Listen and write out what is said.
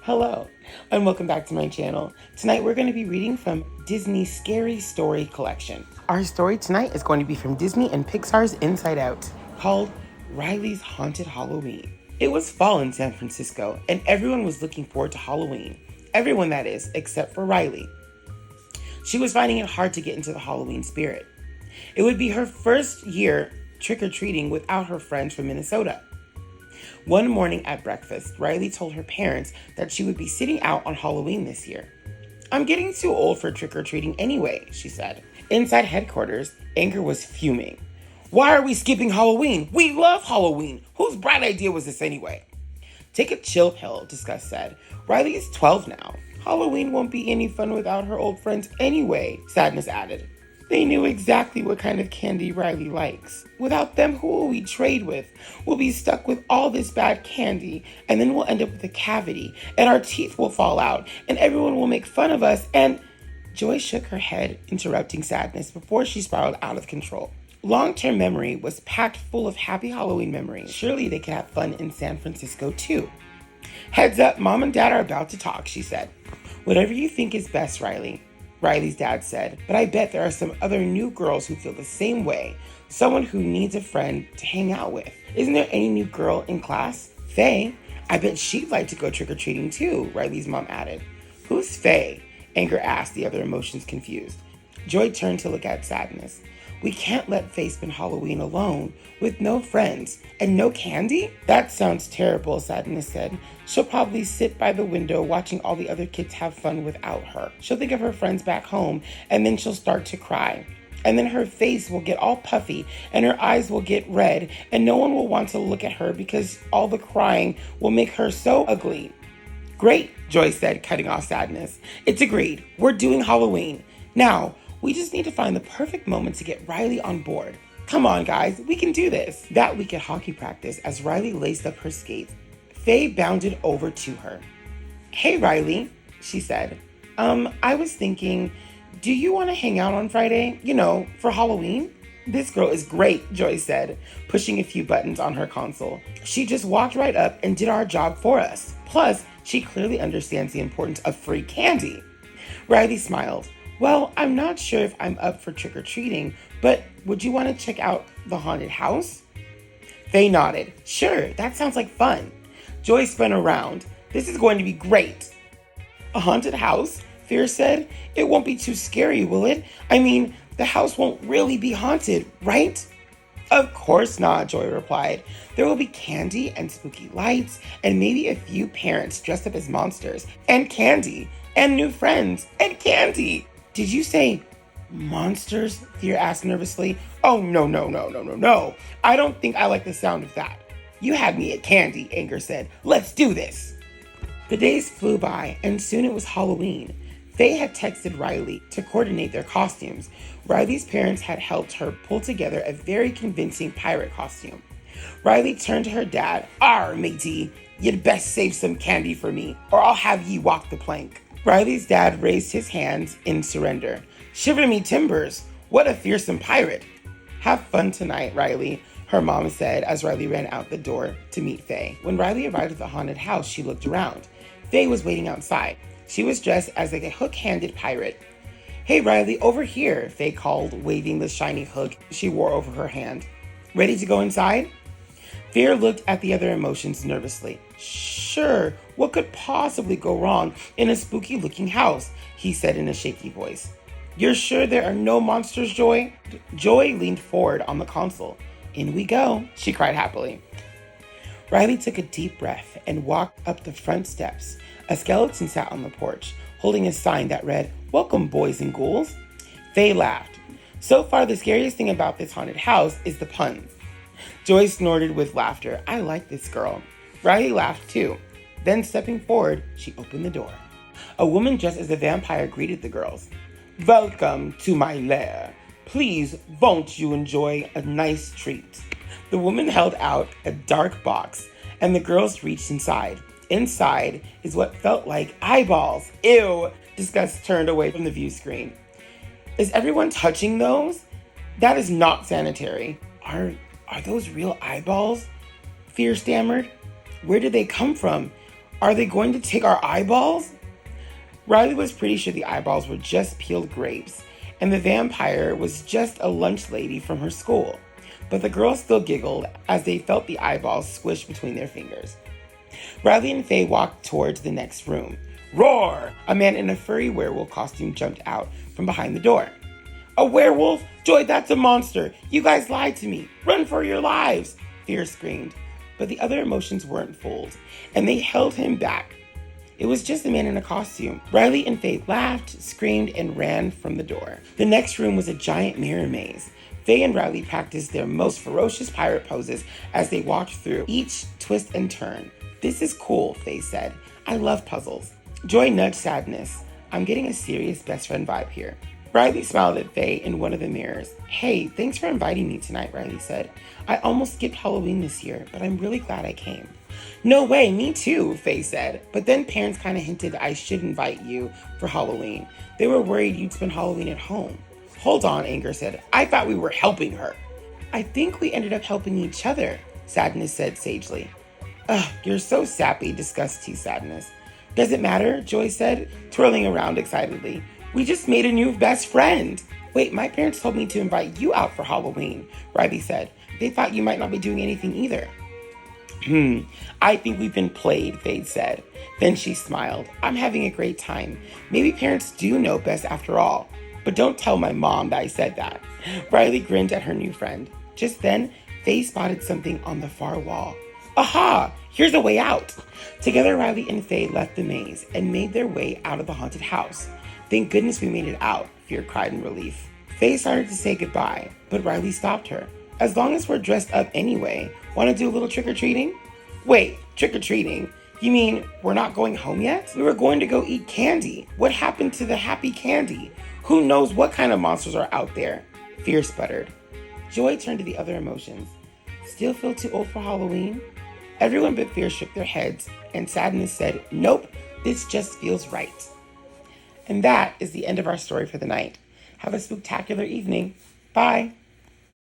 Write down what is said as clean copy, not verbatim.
Hello, and welcome back to my channel. Tonight we're going to be reading from Disney's Scary Story collection. Our story tonight is going to be from Disney and Pixar's Inside Out, called Riley's Haunted Halloween. It was fall in San Francisco, and everyone was looking forward to Halloween. Everyone, that is, except for Riley. She was finding it hard to get into the Halloween spirit. It would be her first year trick-or-treating without her friends from Minnesota. One morning at breakfast, Riley told her parents that she would be sitting out on Halloween this year. "I'm getting too old for trick-or-treating anyway," she said. Inside headquarters, Anger was fuming. "Why are we skipping Halloween? We love Halloween. Whose bright idea was this anyway?" "Take a chill pill," Disgust said. "Riley is 12 now. Halloween won't be any fun without her old friends anyway," Sadness added. They knew exactly what kind of candy Riley likes. "Without them, who will we trade with? We'll be stuck with all this bad candy, and then we'll end up with a cavity, and our teeth will fall out, and everyone will make fun of us, and..." Joy shook her head, interrupting Sadness before she spiraled out of control. Long-term memory was packed full of happy Halloween memories. Surely they could have fun in San Francisco too. "Heads up, Mom and Dad are about to talk," she said. "Whatever you think is best, Riley," Riley's dad said. "But I bet there are some other new girls who feel the same way. Someone who needs a friend to hang out with. Isn't there any new girl in class? Faye? I bet she'd like to go trick-or-treating too," Riley's mom added. "Who's Faye?" Anger asked, the other emotions confused. Joy turned to look at Sadness. "We can't let Faye spend Halloween alone, with no friends, and no candy?" "That sounds terrible," Sadness said. "She'll probably sit by the window watching all the other kids have fun without her. She'll think of her friends back home, and then she'll start to cry. And then her face will get all puffy, and her eyes will get red, and no one will want to look at her because all the crying will make her so ugly." "Great," Joy said, cutting off Sadness. "It's agreed. We're doing Halloween. Now, we just need to find the perfect moment to get Riley on board. Come on, guys, we can do this." That week at hockey practice, as Riley laced up her skates, Faye bounded over to her. "Hey, Riley," she said. I was thinking, do you want to hang out on Friday? For Halloween?" "This girl is great," Joy said, pushing a few buttons on her console. "She just walked right up and did our job for us. Plus, she clearly understands the importance of free candy." Riley smiled. "Well, I'm not sure if I'm up for trick-or-treating, but would you want to check out the haunted house?" Faye nodded. "Sure, that sounds like fun." Joy spun around. "This is going to be great." "A haunted house?" Fear said. "It won't be too scary, will it? I mean, the house won't really be haunted, right?" "Of course not," Joy replied. "There will be candy and spooky lights, and maybe a few parents dressed up as monsters, and candy, and new friends, and candy." "Did you say monsters?" Fear asked nervously. "Oh, no. I don't think I like the sound of that." "You had me at candy," Anger said. "Let's do this." The days flew by, and soon it was Halloween. Faye had texted Riley to coordinate their costumes. Riley's parents had helped her pull together a very convincing pirate costume. Riley turned to her dad. "Arr, matey, you'd best save some candy for me, or I'll have ye walk the plank." Riley's dad raised his hands in surrender. "Shiver me timbers, what a fearsome pirate." "Have fun tonight, Riley," her mom said as Riley ran out the door to meet Faye. When Riley arrived at the haunted house, she looked around. Faye was waiting outside. She was dressed as like a hook-handed pirate. "Hey, Riley, over here," Faye called, waving the shiny hook she wore over her hand. "Ready to go inside?" Fear looked at the other emotions nervously. "Sure, what could possibly go wrong in a spooky-looking house?" he said in a shaky voice. "You're sure there are no monsters, Joy?" Joy leaned forward on the console. "In we go," she cried happily. Riley took a deep breath and walked up the front steps. A skeleton sat on the porch, holding a sign that read, "Welcome, boys and ghouls." Faye laughed. "So far, the scariest thing about this haunted house is the puns." Joy snorted with laughter. "I like this girl." Riley laughed too. Then, stepping forward, she opened the door. A woman dressed as a vampire greeted the girls. "Welcome to my lair. Please, won't you enjoy a nice treat?" The woman held out a dark box, and the girls reached inside. Inside is what felt like eyeballs. "Ew!" Disgust turned away from the view screen. "Is everyone touching those? That is not sanitary." Are those real eyeballs?" Fear stammered. "Where did they come from? Are they going to take our eyeballs? Riley was pretty sure the eyeballs were just peeled grapes, and the vampire was just a lunch lady from her school. But the girls still giggled as they felt the eyeballs squish between their fingers. Riley and Faye walked towards the next room. Roar! A man in a furry werewolf costume jumped out from behind the door. A werewolf? Joy, that's a monster! You guys lied to me! Run for your lives! Fear screamed. But the other emotions weren't fooled, and they held him back. It was just a man in a costume. Riley and Faye laughed, screamed, and ran from the door. The next room was a giant mirror maze. Faye and Riley practiced their most ferocious pirate poses as they walked through each twist and turn. This is cool, Faye said. I love puzzles. Joy nudged Sadness. I'm getting a serious best friend vibe here. Riley smiled at Faye in one of the mirrors. Hey, thanks for inviting me tonight, Riley said. I almost skipped Halloween this year, but I'm really glad I came. No way, me too, Faye said. But then parents kind of hinted I should invite you for Halloween. They were worried you'd spend Halloween at home. Hold on, Anger said. I thought we were helping her. I think we ended up helping each other, Sadness said sagely. Ugh, you're so sappy, discussed Sadness. Does it matter? Joy said, twirling around excitedly. We just made a new best friend. Wait, my parents told me to invite you out for Halloween, Riley said. They thought you might not be doing anything either. I think we've been played, Faye said. Then she smiled. I'm having a great time. Maybe parents do know best after all. But don't tell my mom that I said that. Riley grinned at her new friend. Just then, Faye spotted something on the far wall. Aha! Here's a way out! Together, Riley and Faye left the maze and made their way out of the haunted house. Thank goodness we made it out, Fear cried in relief. Faye started to say goodbye, but Riley stopped her. As long as we're dressed up anyway, want to do a little trick-or-treating? Wait, trick-or-treating? You mean we're not going home yet? We were going to go eat candy. What happened to the happy candy? Who knows what kind of monsters are out there? Fear sputtered. Joy turned to the other emotions. Still feel too old for Halloween? Everyone but Fear shook their heads, and Sadness said, nope, this just feels right. And that is the end of our story for the night. Have a spooktacular evening. Bye.